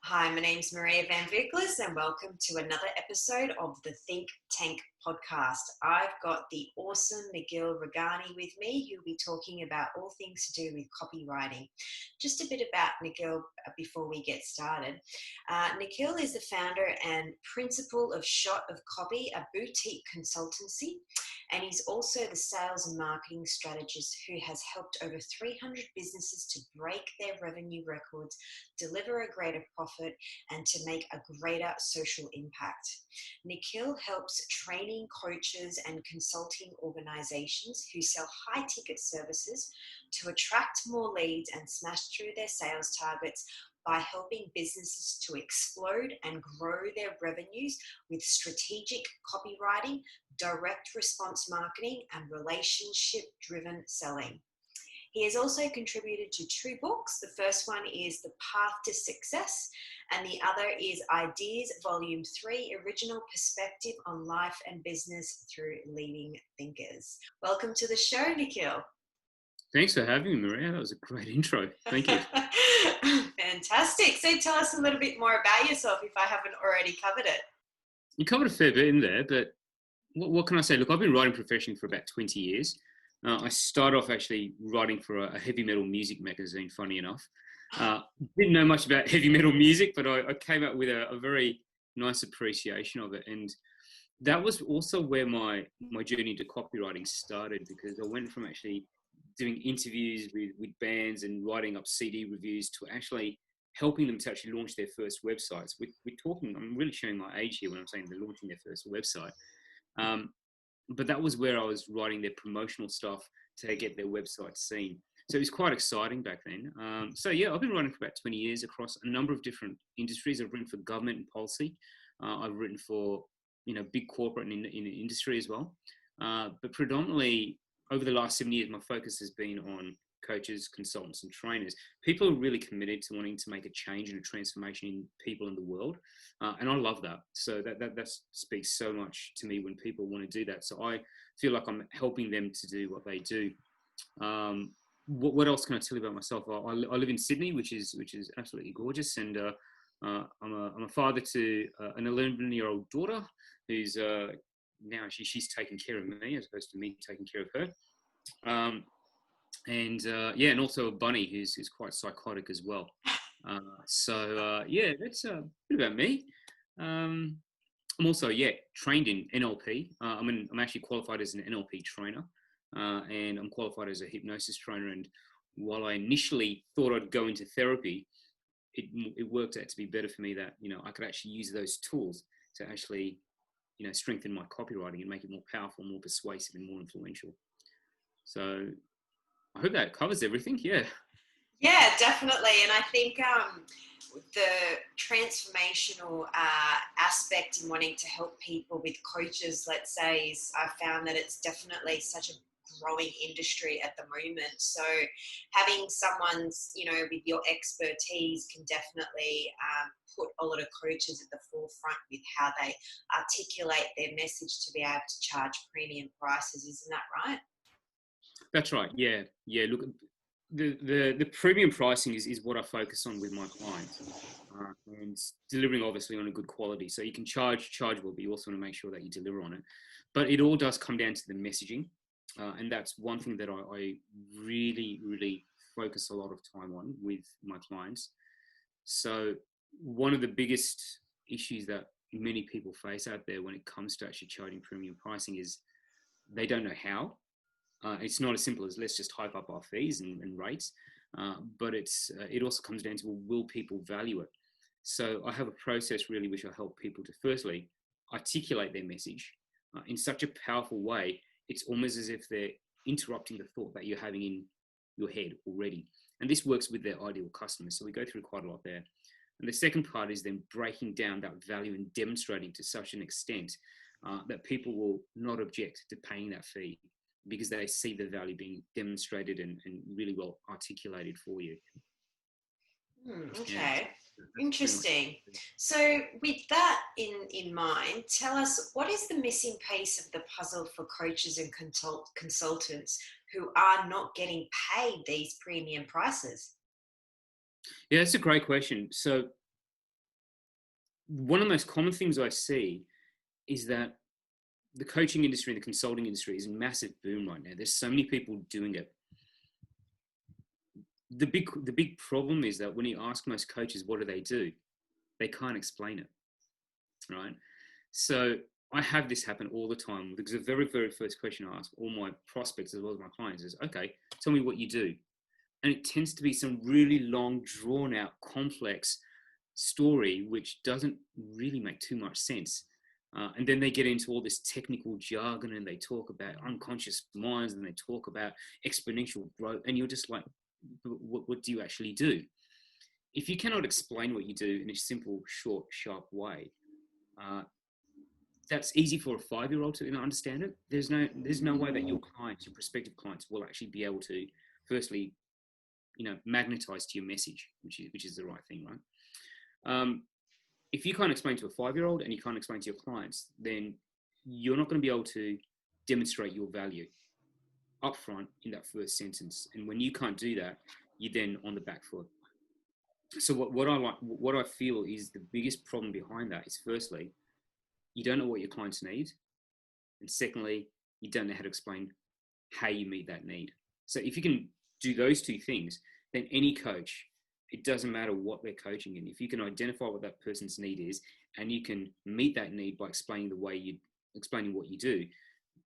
Hi, my name's Maria Van Viklis, and welcome to another episode of the Think Tank podcast. I've got the awesome Nikhil Rughani with me, who'll be talking about all things to do with copywriting. Just a bit about Nikhil before we get started. Nikhil is the founder and principal of Shot of Copy, a boutique consultancy, and he's also the sales and marketing strategist who has helped over 300 businesses to break their revenue records, deliver a greater profit, and to make a greater social impact. Nikhil helps training coaches and consulting organizations who sell high ticket services to attract more leads and smash through their sales targets by helping businesses to explode and grow their revenues with strategic copywriting, direct response marketing, and relationship driven selling. He has also contributed to 2 books. The first one is The Path to Success, and the other is Ideas, Volume 3, Original Perspective on Life and Business Through Leading Thinkers. Welcome to the show, Nikhil. Thanks for having me, Maria. That was a great intro. Thank you. Fantastic. So tell us a little bit more about yourself if I haven't already covered it. You covered a fair bit in there, but what can I say? Look, I've been writing professionally for about 20 years. I started off actually writing for a heavy metal music magazine, funny enough. Didn't know much about heavy metal music, but I came up with a very nice appreciation of it. And that was also where my journey to copywriting started, because I went from actually doing interviews with bands and writing up CD reviews to actually helping them to actually launch their first websites. We're talking, I'm really showing my age here when I'm saying they're launching their first website. But that was where I was writing their promotional stuff to get their website seen. So it was quite exciting back then. So yeah, I've been writing for about 20 years across a number of different industries. I've written for government and policy. I've written for, big corporate and in the industry as well. But predominantly over the last 7 years, my focus has been on coaches, consultants, and trainers. People are really committed to wanting to make a change and a transformation in people in the world. And I love that. So that speaks so much to me when people want to do that. So I feel like I'm helping them to do what they do. What else can I tell you about myself? I live in Sydney, which is absolutely gorgeous. And I'm a father to an 11-year-old daughter who's now she's taking care of me as opposed to me taking care of her. And also a bunny who's quite psychotic as well. That's a bit about me. I'm also trained in NLP. I'm actually qualified as an NLP trainer, and I'm qualified as a hypnosis trainer. And while I initially thought I'd go into therapy, it worked out to be better for me that I could actually use those tools to actually strengthen my copywriting and make it more powerful, more persuasive, and more influential. So I hope that covers everything. Yeah. Yeah, definitely. And I think the transformational aspect in wanting to help people with coaches, let's say, is I found that it's definitely such a growing industry at the moment. So having someone's, with your expertise can definitely put a lot of coaches at the forefront with how they articulate their message to be able to charge premium prices. Isn't that right? That's right. Yeah. Look, the premium pricing is what I focus on with my clients, and delivering obviously on a good quality. So you can charge well, but you also want to make sure that you deliver on it. But it all does come down to the messaging, and that's one thing that I really focus a lot of time on with my clients. So one of the biggest issues that many people face out there when it comes to actually charging premium pricing is they don't know how. It's not as simple as let's just hype up our fees and rates, but it also comes down to, well, will people value it? So I have a process really which I help people to firstly articulate their message in such a powerful way. It's almost as if they're interrupting the thought that you're having in your head already. And this works with their ideal customers. So we go through quite a lot there. And the second part is then breaking down that value and demonstrating to such an extent that people will not object to paying that fee, because they see the value being demonstrated and really well articulated for you. Okay, yeah, interesting. So with that in mind, tell us, what is the missing piece of the puzzle for coaches and consultants who are not getting paid these premium prices? Yeah, that's a great question. So one of the most common things I see is that the coaching industry and the consulting industry is in massive boom right now. There's so many people doing it. The big problem is that when you ask most coaches, what do? They can't explain it, right? So I have this happen all the time, because the very, very first question I ask all my prospects as well as my clients is, okay, tell me what you do. And it tends to be some really long, drawn out, complex story, which doesn't really make too much sense. And then they get into all this technical jargon, and they talk about unconscious minds, and they talk about exponential growth. And you're just like, what do you actually do? If you cannot explain what you do in a simple, short, sharp way, that's easy for a 5-year-old to understand it. There's no way that your clients, your prospective clients, will actually be able to, firstly, magnetize to your message, which is the right thing, right? If you can't explain to a 5-year-old and you can't explain to your clients, then you're not going to be able to demonstrate your value upfront in that first sentence. And when you can't do that, you're then on the back foot. So what I feel is the biggest problem behind that is, firstly, you don't know what your clients need, and secondly, you don't know how to explain how you meet that need. So if you can do those two things, then any coach, it doesn't matter what they're coaching in, if you can identify what that person's need is and you can meet that need by explaining what you do,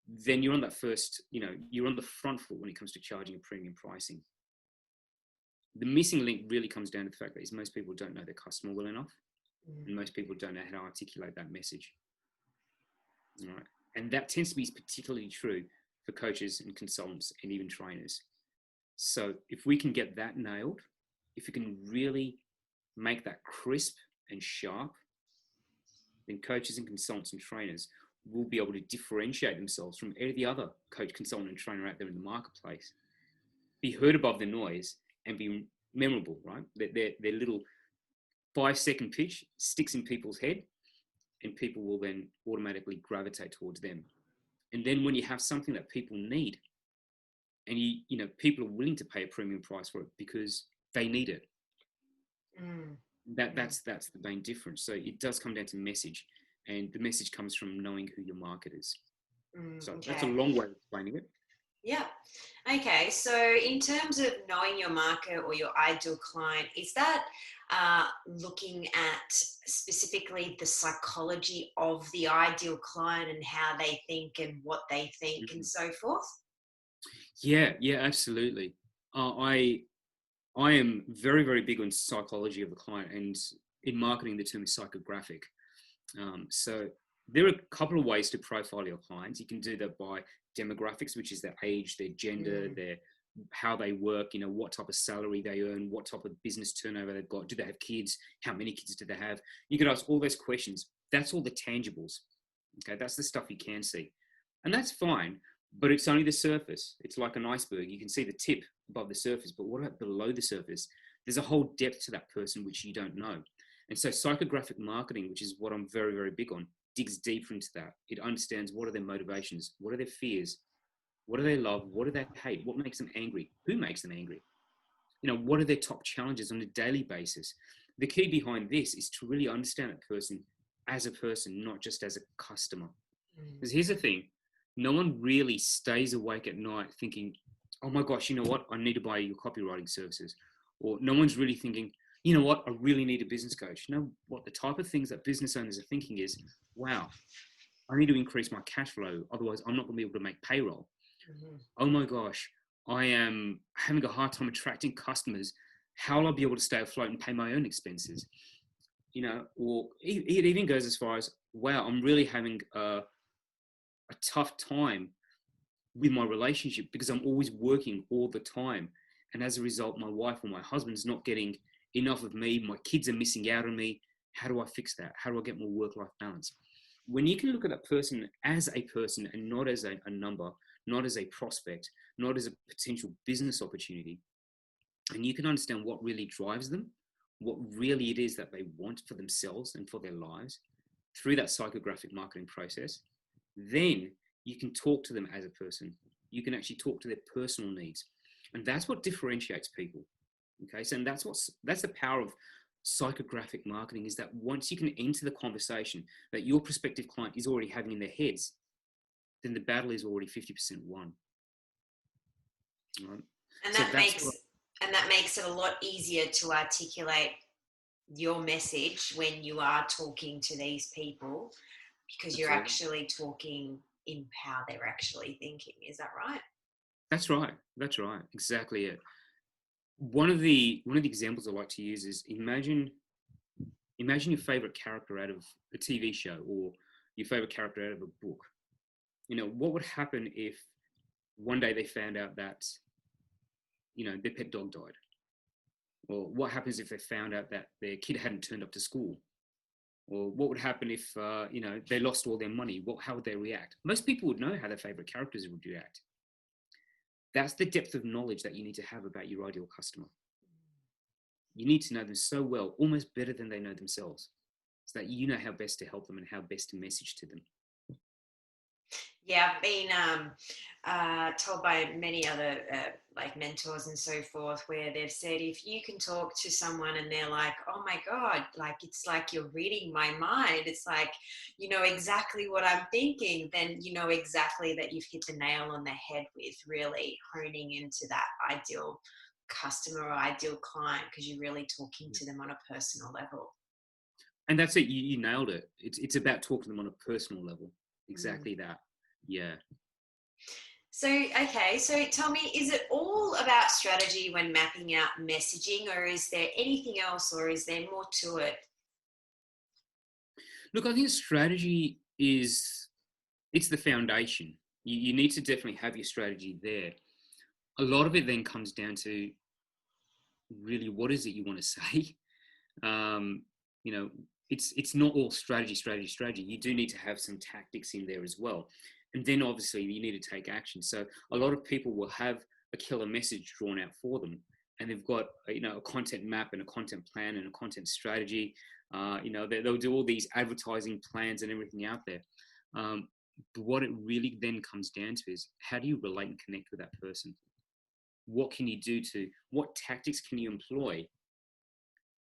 then you're on that first, you're on the front foot when it comes to charging a premium pricing. The missing link really comes down to the fact that most people don't know their customer well enough, and most people don't know how to articulate that message. All right. And that tends to be particularly true for coaches and consultants and even trainers. So if we can get that nailed, if we can really make that crisp and sharp, then coaches and consultants and trainers will be able to differentiate themselves from every other coach, consultant, and trainer out there in the marketplace, be heard above the noise, and be memorable, right? Their little 5-second pitch sticks in people's head, and people will then automatically gravitate towards them. And then when you have something that people need, and people are willing to pay a premium price for it because they need it. That's the main difference. So it does come down to message, and the message comes from knowing who your market is. So okay. That's a long way of explaining it. Yeah. Okay. So in terms of knowing your market or your ideal client, is that looking at specifically the psychology of the ideal client and how they think and what they think and so forth? Yeah, absolutely. I am very, very big on psychology of the client, and in marketing, the term is psychographic. So there are a couple of ways to profile your clients. You can do that by demographics, which is their age, their gender, how they work, what type of salary they earn, what type of business turnover they've got, do they have kids, how many kids do they have? You can ask all those questions. That's all the tangibles. Okay, that's the stuff you can see. And that's fine, but it's only the surface. It's like an iceberg. You can see the tip above the surface, but what about below the surface? There's a whole depth to that person which you don't know. And so psychographic marketing, which is what I'm very, very big on, digs deeper into that. It understands what are their motivations, what are their fears, what do they love, what do they hate, what makes them angry, who makes them angry, what are their top challenges on a daily basis. The key behind this is to really understand that person as a person, not just as a customer. Because here's the thing, no one really stays awake at night thinking, oh my gosh, you know what, I need to buy your copywriting services. Or no one's really thinking, you know what, I really need a business coach. No, what the type of things that business owners are thinking is, wow, I need to increase my cash flow. Otherwise, I'm not going to be able to make payroll. Oh my gosh, I am having a hard time attracting customers. How will I be able to stay afloat and pay my own expenses? Or it even goes as far as, wow, I'm really having a tough time with my relationship because I'm always working all the time. And as a result, my wife or my husband's not getting enough of me. My kids are missing out on me. How do I fix that? How do I get more work-life balance? When you can look at that person as a person and not as a number, not as a prospect, not as a potential business opportunity, and you can understand what really drives them, what really it is that they want for themselves and for their lives through that psychographic marketing process, then you can talk to them as a person. You can actually talk to their personal needs. And that's what differentiates people. Okay, so and that's the power psychographic marketing is that once you can enter the conversation that your prospective client is already having in their heads, then the battle is already 50% won. Right? And that makes it a lot easier to articulate your message when you are talking to these people, because you're actually talking in how they're actually thinking. Is that right? That's right. Exactly it. One of the examples I like to use is imagine your favorite character out of a TV show or your favorite character out of a book. What would happen if one day they found out that, their pet dog died? Or what happens if they found out that their kid hadn't turned up to school? Or what would happen if, they lost all their money? How would they react? Most people would know how their favorite characters would react. That's the depth of knowledge that you need to have about your ideal customer. You need to know them so well, almost better than they know themselves, so that you know how best to help them and how best to message to them. Yeah, I've been told by many other like mentors and so forth, where they've said if you can talk to someone and they're like, oh my God, like it's like you're reading my mind. It's like, you know exactly what I'm thinking. Then you know exactly that you've hit the nail on the head with really honing into that ideal customer or ideal client, because you're really talking to them on a personal level. And that's it. You nailed it. It's about talking to them on a personal level. Exactly that. Yeah. So, okay, so tell me, is it all about strategy when mapping out messaging, or is there anything else, or is there more to it? Look, I think strategy it's the foundation. You need to definitely have your strategy there. A lot of it then comes down to really what is it you want to say. It's not all strategy. You do need to have some tactics in there as well. And then obviously you need to take action. So a lot of people will have a killer message drawn out for them, and they've got a content map and a content plan and a content strategy. They'll do all these advertising plans and everything out there. But what it really then comes down to is, how do you relate and connect with that person? What tactics can you employ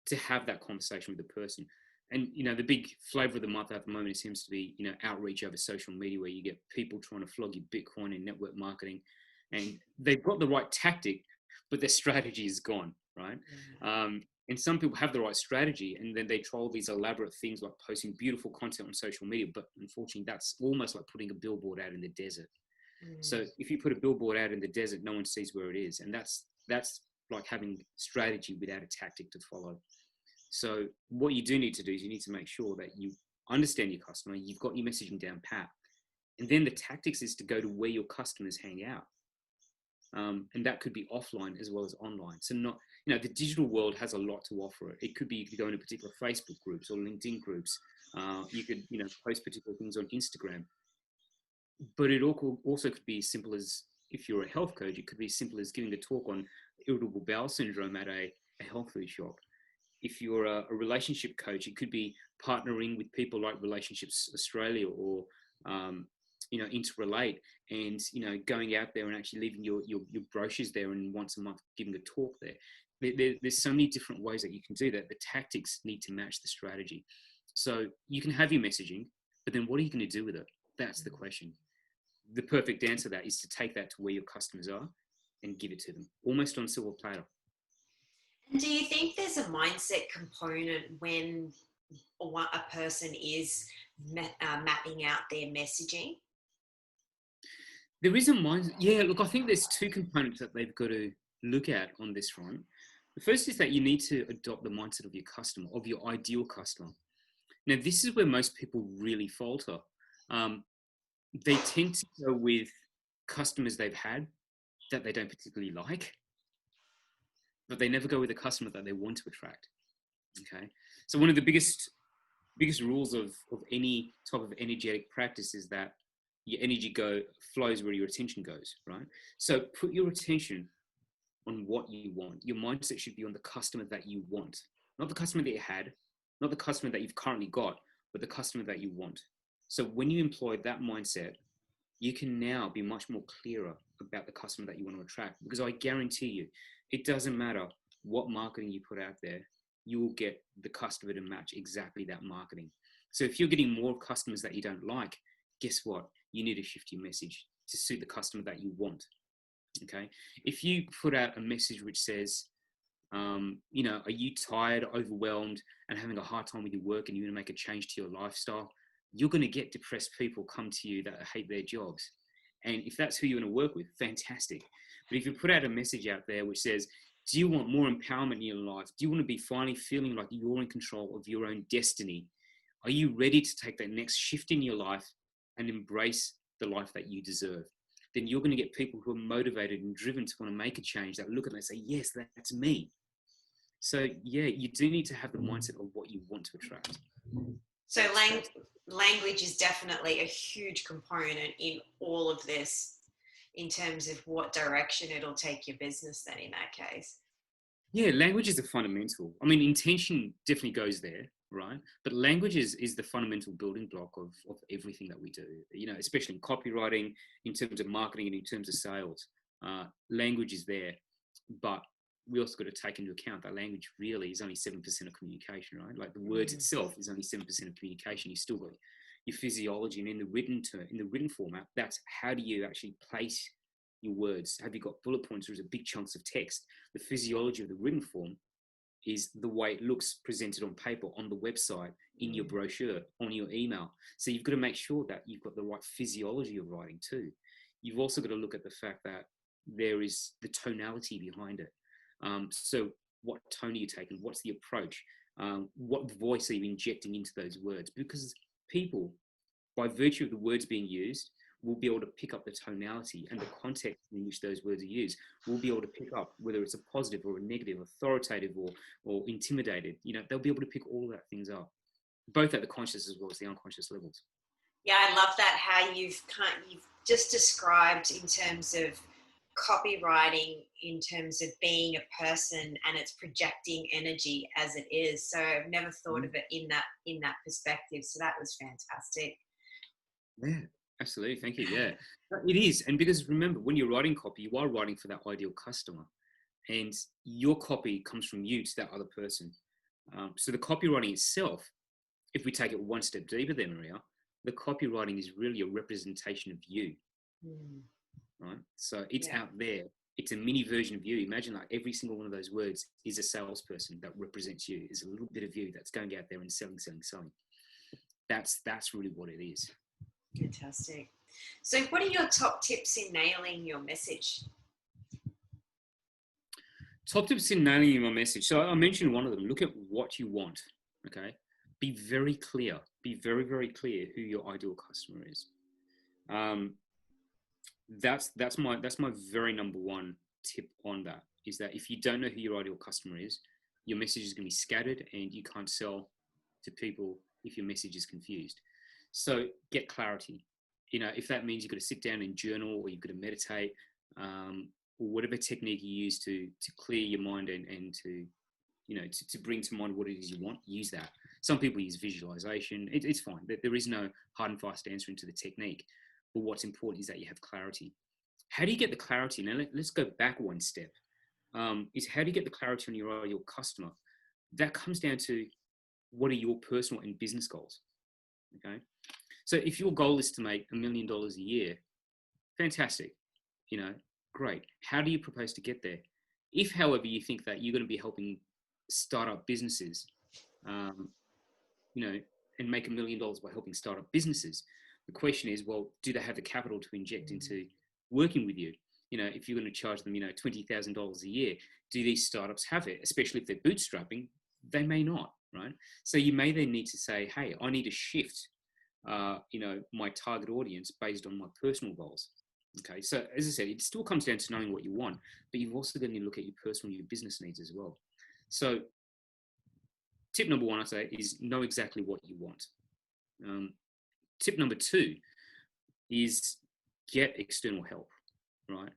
to have that conversation with the person? And, the big flavor of the month at the moment seems to be, outreach over social media, where you get people trying to flog you Bitcoin and network marketing, and they've got the right tactic, but their strategy is gone, right? Mm-hmm. And some people have the right strategy, and then they try all these elaborate things like posting beautiful content on social media. But unfortunately, that's almost like putting a billboard out in the desert. Mm-hmm. So if you put a billboard out in the desert, no one sees where it is. And that's like having strategy without a tactic to follow. So what you do need to do is you need to make sure that you understand your customer, you've got your messaging down pat, and then the tactics is to go to where your customers hang out. And that could be offline as well as online. So the digital world has a lot to offer. It could be you could go into particular Facebook groups or LinkedIn groups. You could, post particular things on Instagram. But it also could be as simple as, if you're a health coach, it could be as simple as giving a talk on irritable bowel syndrome at a health food shop. If you're a relationship coach, it could be partnering with people like Relationships Australia or, Interrelate, and, going out there and actually leaving your brochures there, and once a month giving a talk there. There's so many different ways that you can do that. The tactics need to match the strategy. So you can have your messaging, but then what are you going to do with it? That's the question. The perfect answer to that is to take that to where your customers are and give it to them, almost on silver platter. And do you think there's a mindset component when a person is mapping out their messaging? There is a mindset. Yeah, look, I think there's two components that they've got to look at on this front. The first is that you need to adopt the mindset of your customer, of your ideal customer. Now, this is where most people really falter. They tend to go with customers they've had that they don't particularly like, but they never go with a customer that they want to attract. Okay, so one of the biggest rules of any type of energetic practice is that your energy flows where your attention goes, right? So put your attention on what you want. Your mindset should be on the customer that you want, not the customer that you had, not the customer that you've currently got, but the customer that you want. So when you employ that mindset, you can now be much more clearer about the customer that you want to attract, because I guarantee you, it doesn't matter what marketing you put out there. you will get the customer to match exactly that marketing. So if you're getting more customers that you don't like, guess what? You need to shift your message to suit the customer that you want. Okay. If you put out a message which says, you know, are you tired, overwhelmed, and having a hard time with your work, and you're going to make a change to your lifestyle? You're going to get depressed people come to you that hate their jobs. And if that's who you want to work with, fantastic. But if you put out a message out there which says, do you want more empowerment in your life? Do you want to be finally feeling like you're in control of your own destiny? Are you ready to take that next shift in your life and embrace the life that you deserve? Then you're going to get people who are motivated and driven to want to make a change, that look at it and say, yes, that's me. So yeah, you do need to have the mindset of what you want to attract. So language is definitely a huge component in all of this, in terms of what direction it'll take your business then in that case. Yeah, language is the fundamental. I mean, intention definitely goes there, right? But language is the fundamental building block of everything that we do, you know, especially in copywriting, in terms of marketing, and in terms of sales. Language is there, but we also got to take into account that language really is only 7% of communication, right? Like the words itself is only 7% of communication. You still got your physiology, and in the written format, that's how do you actually place your words? Have you got bullet points, or is it big chunks of text? The physiology of the written form is the way it looks presented on paper, on the website, in your brochure, on your email. So you've got to make sure that you've got the right physiology of writing too. You've also got to look at the fact that there is the tonality behind it. So what tone are you taking? What's the approach? What voice are you injecting into those words? Because people, by virtue of the words being used, will be able to pick up the tonality and the context in which those words are used. We'll be able to pick up whether it's a positive or a negative, authoritative or intimidated. You know, they'll be able to pick all of that things up, both at the conscious as well as the unconscious levels. Yeah, I love that, how you've just described in terms of copywriting, in terms of being a person and it's projecting energy as it is. So I've never thought of it in that perspective. So that was fantastic. Yeah, absolutely. Thank you. Yeah, it is. And because remember, when you're writing copy, you are writing for that ideal customer, and your copy comes from you to that other person. So the copywriting itself, if we take it one step deeper then, Maria, the copywriting is really a representation of you, right? So it's out there. It's a mini version of you. Imagine like every single one of those words is a salesperson that represents you, is a little bit of you that's going out there and selling. That's really what it is. Fantastic. So what are your top tips in nailing your message? Top tips in nailing your message. So I mentioned one of them. Look at what you want, okay? Be very clear. Be very, very clear who your ideal customer is. That's my very number one tip on that, is that if you don't know who your ideal customer is, your message is going to be scattered and you can't sell to people if your message is confused. So get clarity. You know, if that means you've got to sit down and journal, or you've got to meditate, or whatever technique you use to clear your mind and to, you know, to bring to mind what it is you want, use that. Some people use visualization. It's fine. There is no hard and fast answer into the technique. But what's important is that you have clarity. How do you get the clarity? Now, let's go back one step. Is how do you get the clarity on your ideal customer? That comes down to what are your personal and business goals, okay? So if your goal is to make $1 million a year, fantastic, you know, great. How do you propose to get there? If, however, you think that you're going to be helping startup businesses, you know, and make $1 million by helping startup businesses, the question is, well, do they have the capital to inject into working with you? You know, if you're going to charge them, you know, $20,000 a year, do these startups have it? Especially if they're bootstrapping, they may not, right? So you may then need to say, hey, I need to shift, you know, my target audience based on my personal goals. Okay, so as I said, it still comes down to knowing what you want, but you've also got to look at your personal, your business needs as well. So tip number one, I say, is know exactly what you want. Tip number two is get external help, right?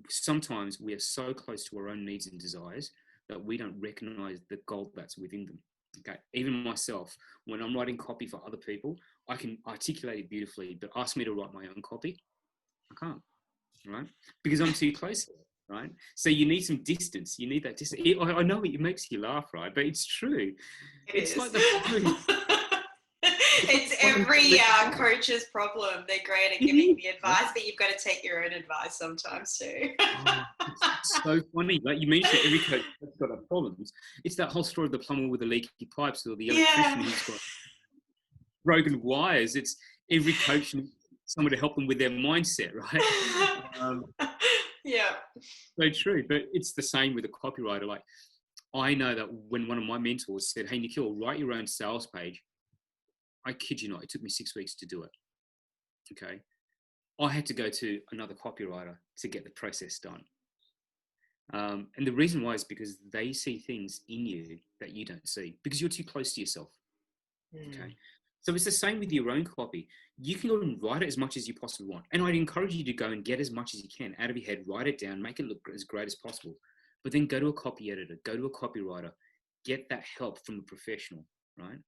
Sometimes we are so close to our own needs and desires that we don't recognize the gold that's within them. Okay, even myself, when I'm writing copy for other people, I can articulate it beautifully, but ask me to write my own copy, I can't, right? Because I'm too close, right? So you need some distance. You need that distance. I know it makes you laugh, right? But it's true. It It's is. like the following. It's every coach's problem. They're great at It giving is, the advice, right? but you've got to take your own advice sometimes too. Oh, it's so funny. Like you mentioned, every coach has got that problems. It's that whole story of the plumber with the leaky pipes or the electrician Yeah. who's got broken wires. It's every coach needs someone to help them with their mindset, right? Um, Yeah. so true. But it's the same with a copywriter. Like I know that when one of my mentors said, "Hey, Nikhil, write your own sales page," I kid you not, it took me 6 weeks to do it. Okay. I had to go to another copywriter to get the process done. And the reason why is because they see things in you that you don't see because you're too close to yourself. Okay. So it's the same with your own copy. You can go and write it as much as you possibly want. And I'd encourage you to go and get as much as you can out of your head, write it down, make it look as great as possible. But then go to a copy editor, go to a copywriter, get that help from a professional, right?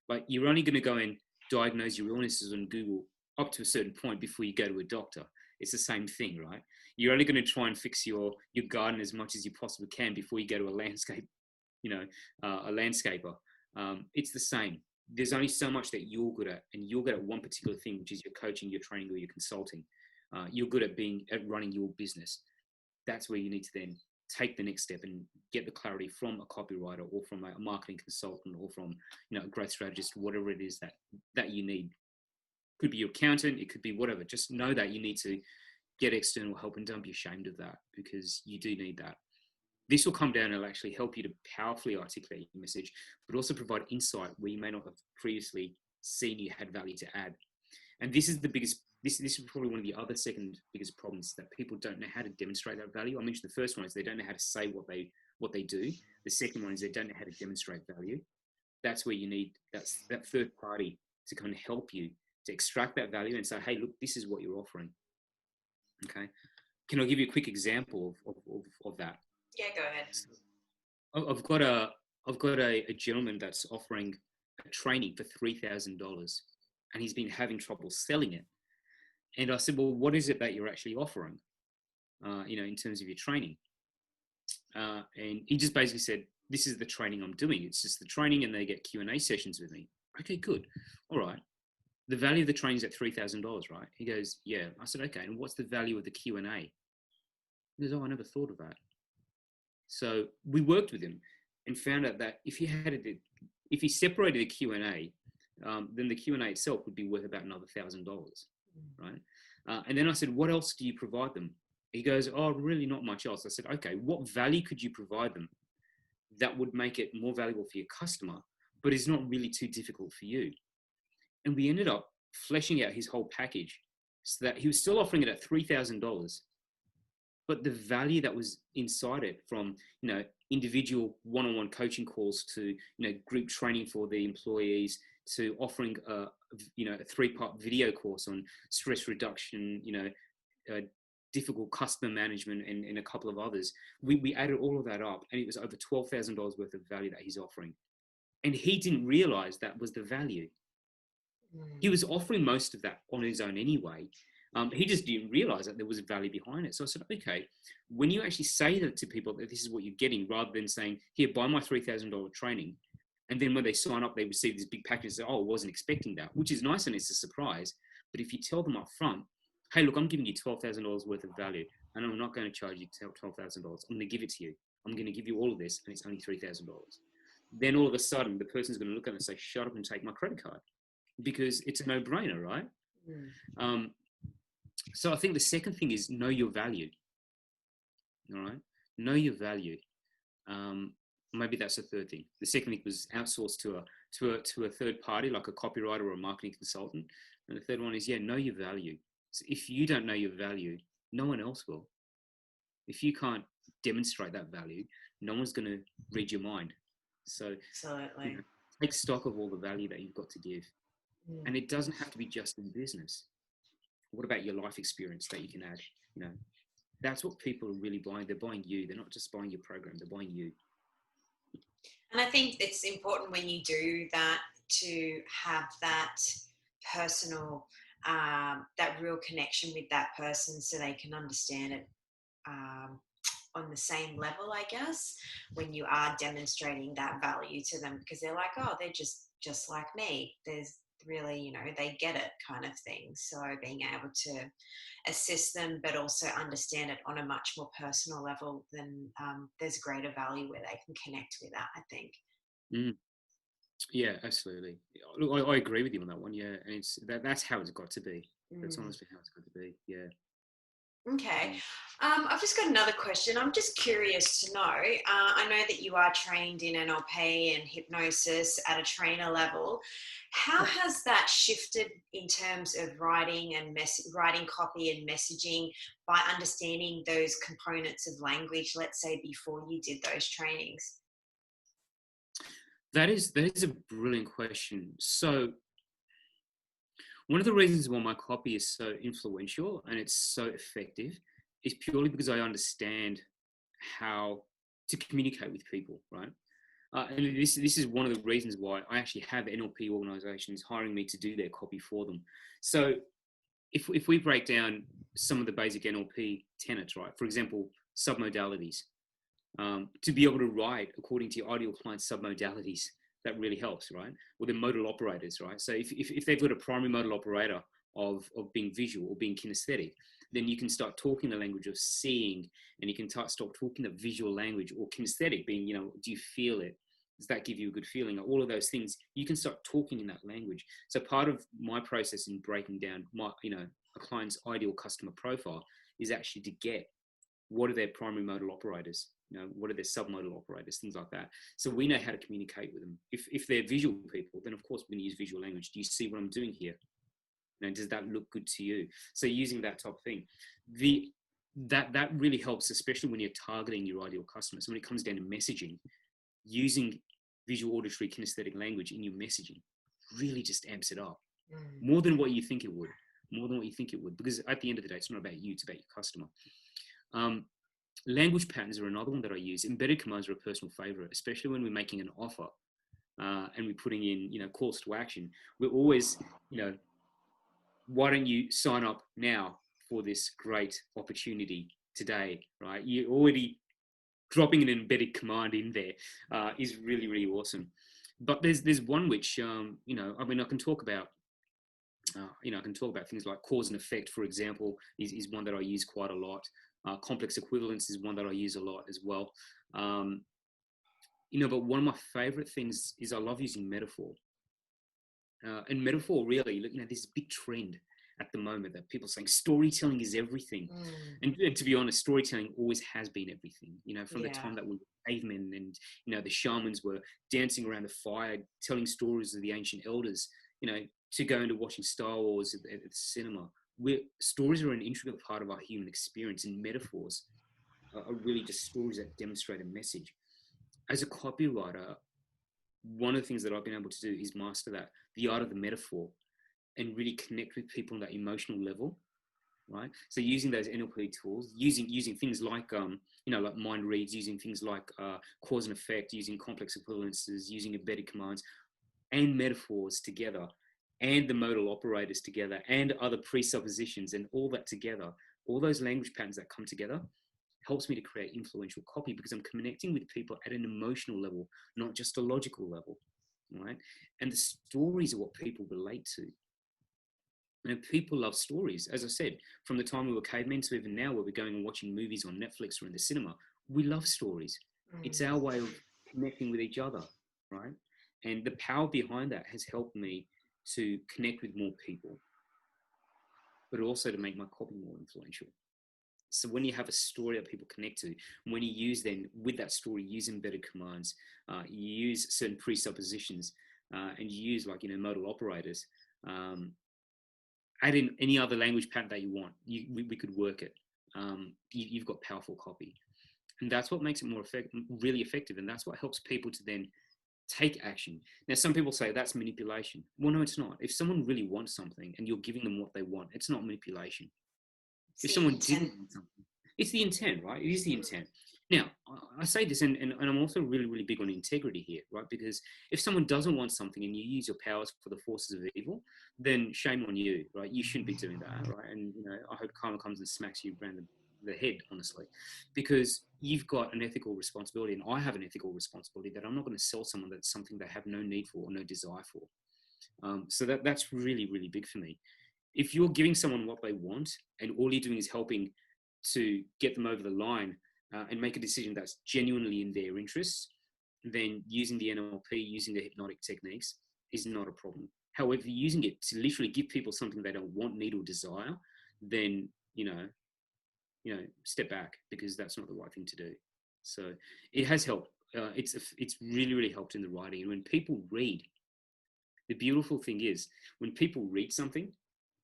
Like you're only going to go and diagnose your illnesses on Google up to a certain point before you go to a doctor. It's the same thing, right? You're only going to try and fix your garden as much as you possibly can before you go to a landscape, a landscaper. It's the same. There's only so much that you're good at, and you're good at one particular thing, which is your coaching, your training, or your consulting. You're good at running your business. That's where you need to then take the next step and get the clarity from a copywriter or from a marketing consultant or from a growth strategist, whatever it is that you need. Could be your accountant, it could be whatever. Just know that you need to get external help and don't be ashamed of that because you do need that. This will come down and it'll actually help you to powerfully articulate your message, but also provide insight where you may not have previously seen you had value to add. And this is the biggest, this is probably one of the other second biggest problems, that people don't know how to demonstrate that value. I mentioned the first one is they don't know how to say what they do. The second one is they don't know how to demonstrate value. That's where you need that third party to kind of help you to extract that value and say, hey, look, this is what you're offering. Okay. Can I give you a quick example of that? Yeah, go ahead. I've got a gentleman that's offering a training for $3,000 and he's been having trouble selling it. And I said, well, what is it that you're actually offering, in terms of your training? And he just basically said, this is the training I'm doing. It's just the training and they get Q&A sessions with me. Okay, good. All right. The value of the training is at $3,000, right? He goes, yeah. I said, okay. And what's the value of the Q&A? He goes, oh, I never thought of that. So we worked with him and found out that if he separated the Q&A, then the Q&A itself would be worth about another $1,000, right? And then I said, what else do you provide them? He goes, oh, really not much else. I said, okay, what value could you provide them that would make it more valuable for your customer, but is not really too difficult for you? And we ended up fleshing out his whole package so that he was still offering it at $3,000, but the value that was inside it, from individual one-on-one coaching calls to group training for the employees, to offering a 3-part video course on stress reduction, difficult customer management, and a couple of others. We added all of that up, and it was over $12,000 worth of value that he's offering, and he didn't realize that was the value. He was offering most of that on his own anyway. He just didn't realize that there was value behind it. So I said, okay, when you actually say that to people, that this is what you're getting, rather than saying, here, buy my $3,000 training. And then when they sign up, they receive this big package and say, oh, I wasn't expecting that, which is nice and it's a surprise. But if you tell them up front, hey, look, I'm giving you $12,000 worth of value and I'm not going to charge you $12,000. I'm going to give it to you. I'm going to give you all of this and it's only $3,000. Then all of a sudden, the person's going to look at it and say, shut up and take my credit card, because it's a no-brainer, right? So I think the second thing is know your value. All right, know your value. Maybe that's the third thing. The second thing was outsource to a third party, like a copywriter or a marketing consultant. And the third one is, know your value. So if you don't know your value, no one else will. If you can't demonstrate that value, no one's going to read your mind. So absolutely, take stock of all the value that you've got to give. And it doesn't have to be just in business. What about your life experience that you can add? That's what people are really buying. They're buying you. They're not just buying your program. They're buying you. And I think it's important when you do that to have that personal, that real connection with that person, so they can understand it on the same level, I guess, when you are demonstrating that value to them, because they're like, oh, they're just like me. There's really, they get it kind of thing. So being able to assist them, but also understand it on a much more personal level, then there's greater value where they can connect with that, I think. Mm. Yeah, absolutely. Look, I agree with you on that one. Yeah, and that's how it's got to be. That's honestly how it's got to be. Yeah. Okay. Mm. I've just got another question. I'm just curious to know. I know that you are trained in NLP and hypnosis at a trainer level. How has that shifted in terms of writing and writing copy and messaging by understanding those components of language, let's say before you did those trainings? That is a brilliant question. So one of the reasons why my copy is so influential and it's so effective is purely because I understand how to communicate with people, right? And this is one of the reasons why I actually have NLP organizations hiring me to do their copy for them. So if we break down some of the basic NLP tenets, right? For example, submodalities. To be able to write according to your ideal client submodalities, that really helps, right? Or the modal operators, right? So if they've got a primary modal operator of being visual or being kinesthetic, then you can start talking the language of seeing, and you can start talking the visual language, or kinesthetic being, do you feel it? Does that give you a good feeling? All of those things, you can start talking in that language. So part of my process in breaking down a client's ideal customer profile is actually to get what are their primary modal operators, what are their submodal operators, things like that. So we know how to communicate with them. If they're visual people, then of course we're going to use visual language. Do you see what I'm doing here? Does that look good to you? So using that type of thing, that really helps, especially when you're targeting your ideal customer. So when it comes down to messaging, using visual, auditory, kinesthetic language in your messaging really just amps it up more than what you think it would. Because at the end of the day, it's not about you, it's about your customer. Language patterns are another one that I use. Embedded commands are a personal favorite, especially when we're making an offer and we're putting in, calls to action. We're always, why don't you sign up now for this great opportunity today, right? You're already dropping an embedded command in there is really, really awesome. But there's one which, I can talk about. I can talk about things like cause and effect, for example, is one that I use quite a lot. Complex equivalence is one that I use a lot as well. But one of my favorite things is I love using metaphor. And metaphor really, there's a big trend at the moment that people are saying storytelling is everything. And to be honest, storytelling always has been everything, from the time that we were cavemen and, the shamans were dancing around the fire, telling stories of the ancient elders, to go into watching Star Wars at the cinema. Stories are an integral part of our human experience, and metaphors are really just stories that demonstrate a message. As a copywriter, one of the things that I've been able to do is master that, the art of the metaphor, and really connect with people on that emotional level, right? So using those NLP tools, using things like, like mind reads, using things like cause and effect, using complex equivalences, using embedded commands and metaphors together, and the modal operators together, and other presuppositions, and all that together, all those language patterns that come together, helps me to create influential copy, because I'm connecting with people at an emotional level, not just a logical level, right? And the stories are what people relate to. People love stories. As I said, from the time we were cavemen to even now, where we're going and watching movies on Netflix or in the cinema, we love stories. It's our way of connecting with each other, right? And the power behind that has helped me to connect with more people, but also to make my copy more influential. So when you have a story that people connect to, when you use then with that story, use embedded commands, you use certain presuppositions, and you use modal operators, add in any other language pattern that you want, we could work it. You've got powerful copy. And that's what makes it really effective. And that's what helps people to then take action. Now, some people say that's manipulation. Well, no, it's not. If someone really wants something and you're giving them what they want, it's not manipulation. If someone didn't want something, it's the intent, right? It is the intent. Now, I say this, and I'm also really, really big on integrity here, right? Because if someone doesn't want something and you use your powers for the forces of evil, then shame on you, right? You shouldn't be doing that, right? And, I hope karma comes and smacks you around the head, honestly, because you've got an ethical responsibility, and I have an ethical responsibility that I'm not going to sell someone that's something they have no need for or no desire for. So that's really, really big for me. If you're giving someone what they want and all you're doing is helping to get them over the line and make a decision that's genuinely in their interests, then using the NLP, using the hypnotic techniques is not a problem. However, using it to literally give people something they don't want, need, or desire, then, step back, because that's not the right thing to do. So it has helped. It's really, really helped in the writing. And when people read, the beautiful thing is when people read something,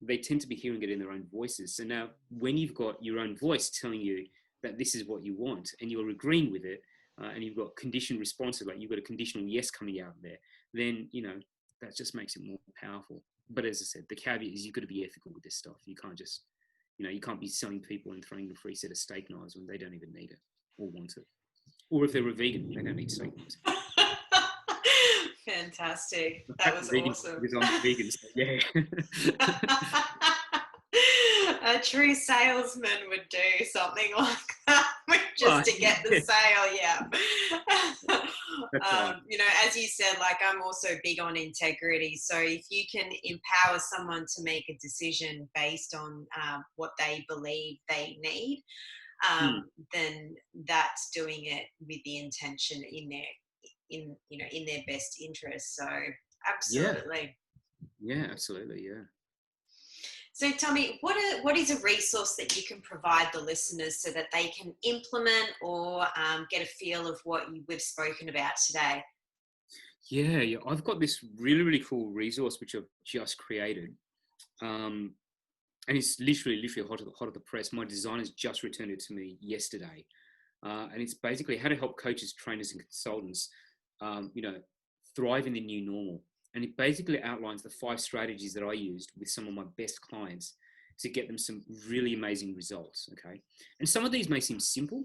they tend to be hearing it in their own voices. So now when you've got your own voice telling you that this is what you want and you're agreeing with it, and you've got conditioned responses, like you've got a conditional yes coming out there, then, that just makes it more powerful. But as I said, the caveat is you've got to be ethical with this stuff. You can't just, you can't be selling people and throwing them a free set of steak knives when they don't even need it or want it. Or if they're a vegan, they don't need steak knives. Fantastic. That was awesome. Because I'm vegan, so yeah. A true salesman would do something like that just to get the sale. Yeah. Right. As you said, like, I'm also big on integrity. So if you can empower someone to make a decision based on what they believe they need, then that's doing it with the intention in their best interest. So absolutely. Yeah, absolutely. Yeah. So tell me, what is a resource that you can provide the listeners so that they can implement or get a feel of what we've spoken about today? Yeah. I've got this really, really cool resource which I've just created. And it's literally hot at the press. My designers just returned it to me yesterday. And it's basically how to help coaches, trainers, and consultants, thrive in the new normal. And it basically outlines the 5 strategies that I used with some of my best clients to get them some really amazing results. Okay. And some of these may seem simple.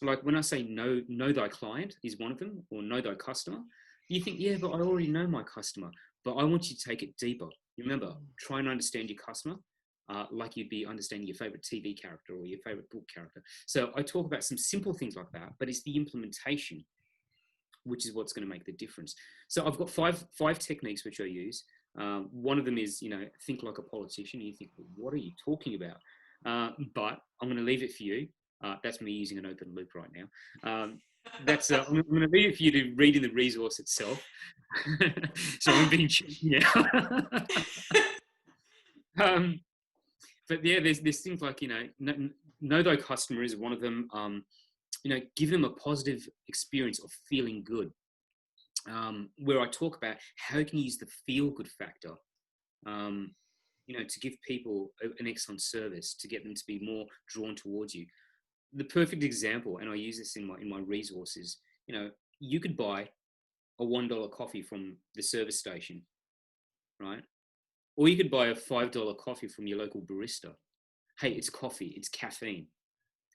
Like when I say know thy client is one of them, or know thy customer. You think, yeah, but I already know my customer. But I want you to take it deeper. Remember, try and understand your customer. Like you'd be understanding your favorite TV character or your favorite book character. So I talk about some simple things like that, but it's the implementation which is what's going to make the difference. So I've got five techniques which I use. One of them is, think like a politician. You think, well, what are you talking about? But I'm going to leave it for you. That's me using an open loop right now. I'm going to leave it for you to read in the resource itself. So I'm being cheeky now. But yeah, there's things like, know thy customer is one of them. Give them a positive experience of feeling good, where I talk about how can you use the feel good factor, to give people an excellent service, to get them to be more drawn towards you. The perfect example, and I use this in my resources, you could buy a $1 coffee from the service station, right? Or you could buy a $5 coffee from your local barista. Hey, it's coffee, it's caffeine.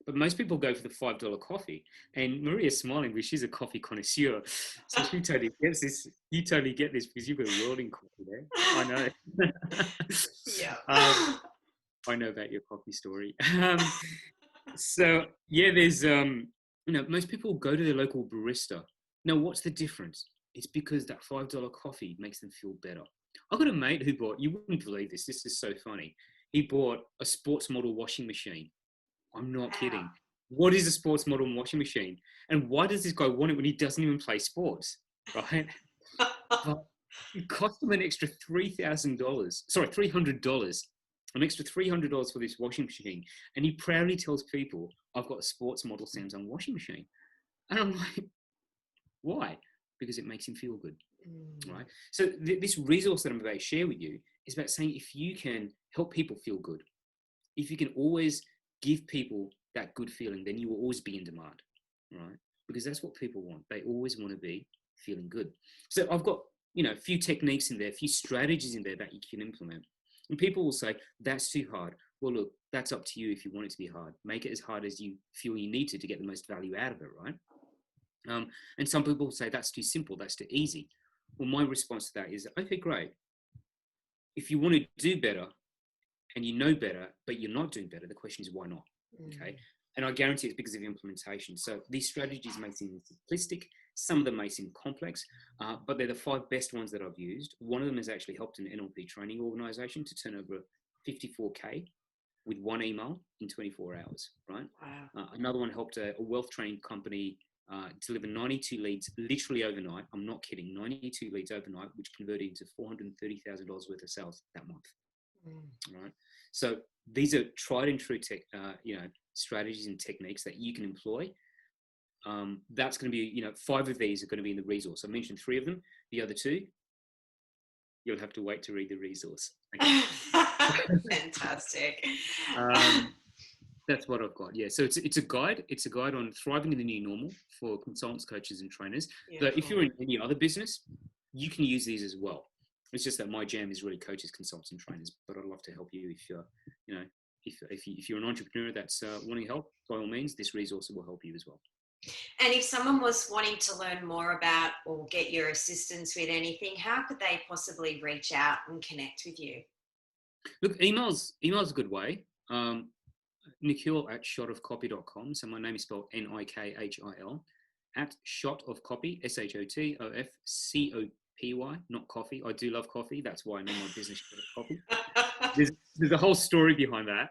But most people go for the $5 coffee. And Maria's smiling because she's a coffee connoisseur. So she totally gets this. You totally get this because you've got a world in coffee there. I know. Yeah. I know about your coffee story. So, yeah, there's, most people go to their local barista. Now, what's the difference? It's because that $5 coffee makes them feel better. I've got a mate who bought, you wouldn't believe this. This is so funny. He bought a sports model washing machine. I'm not kidding. What is a sports model washing machine? And why does this guy want it when he doesn't even play sports, right? But it cost him an extra $300, an extra $300 for this washing machine. And he proudly tells people, I've got a sports model Samsung washing machine. And I'm like, why? Because it makes him feel good, right? So this resource that I'm about to share with you is about saying if you can help people feel good, if you can always give people that good feeling, then you will always be in demand, right? Because that's what people want. They always want to be feeling good. So I've got, a few techniques in there, a few strategies in there that you can implement. And people will say, that's too hard. Well, look, that's up to you if you want it to be hard. Make it as hard as you feel you need to get the most value out of it, right? And some people will say, that's too simple, that's too easy. Well, my response to that is, okay, great. If you want to do better, and you know better, but you're not doing better, the question is why not? Okay. And I guarantee it's because of implementation. So these strategies may seem simplistic, some of them may seem complex, but they're the 5 best ones that I've used. One of them has actually helped an NLP training organization to turn over 54K with 1 email in 24 hours, right? Wow. Another one helped a wealth training company deliver 92 leads literally overnight. I'm not kidding, 92 leads overnight, which converted into $430,000 worth of sales that month, right? So these are tried and true strategies and techniques that you can employ. That's going to be, 5 of these are going to be in the resource. I mentioned 3 of them. The other 2, you'll have to wait to read the resource. Okay. Fantastic. That's what I've got. Yeah. So it's a guide. It's a guide on thriving in the new normal for consultants, coaches, and trainers. Beautiful. But if you're in any other business, you can use these as well. It's just that my jam is really coaches, consultants, and trainers. But I'd love to help you if you're, if you're an entrepreneur that's wanting help. By all means, this resource will help you as well. And if someone was wanting to learn more about or get your assistance with anything, how could they possibly reach out and connect with you? Look, email's a good way. Nikhil at shotofcopy.com. So my name is spelled Nikhil at shotofcopy, SHOTOFCOPY, not coffee. I do love coffee. That's why I name my business Shot of Copy. There's a whole story behind that.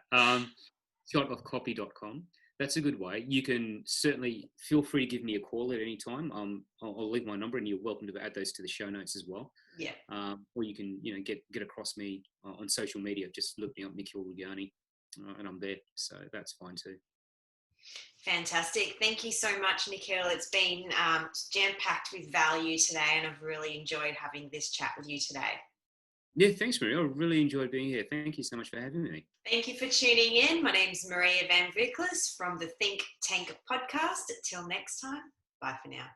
Shotofcopy.com. That's a good way. You can certainly feel free to give me a call at any time. I'll leave my number, and you're welcome to add those to the show notes as well. Yeah. Or you can, get across me on social media. Just look me up, Nikhil Rughani, and I'm there. So that's fine too. Fantastic. Thank you so much, Nikhil. It's been jam-packed with value today, and I've really enjoyed having this chat with you today. Yeah, thanks, Maria. I really enjoyed being here. Thank you so much for having me. Thank you for tuning in. My name's Maria Van Viklis from the Think Tank podcast. Till next time, bye for now.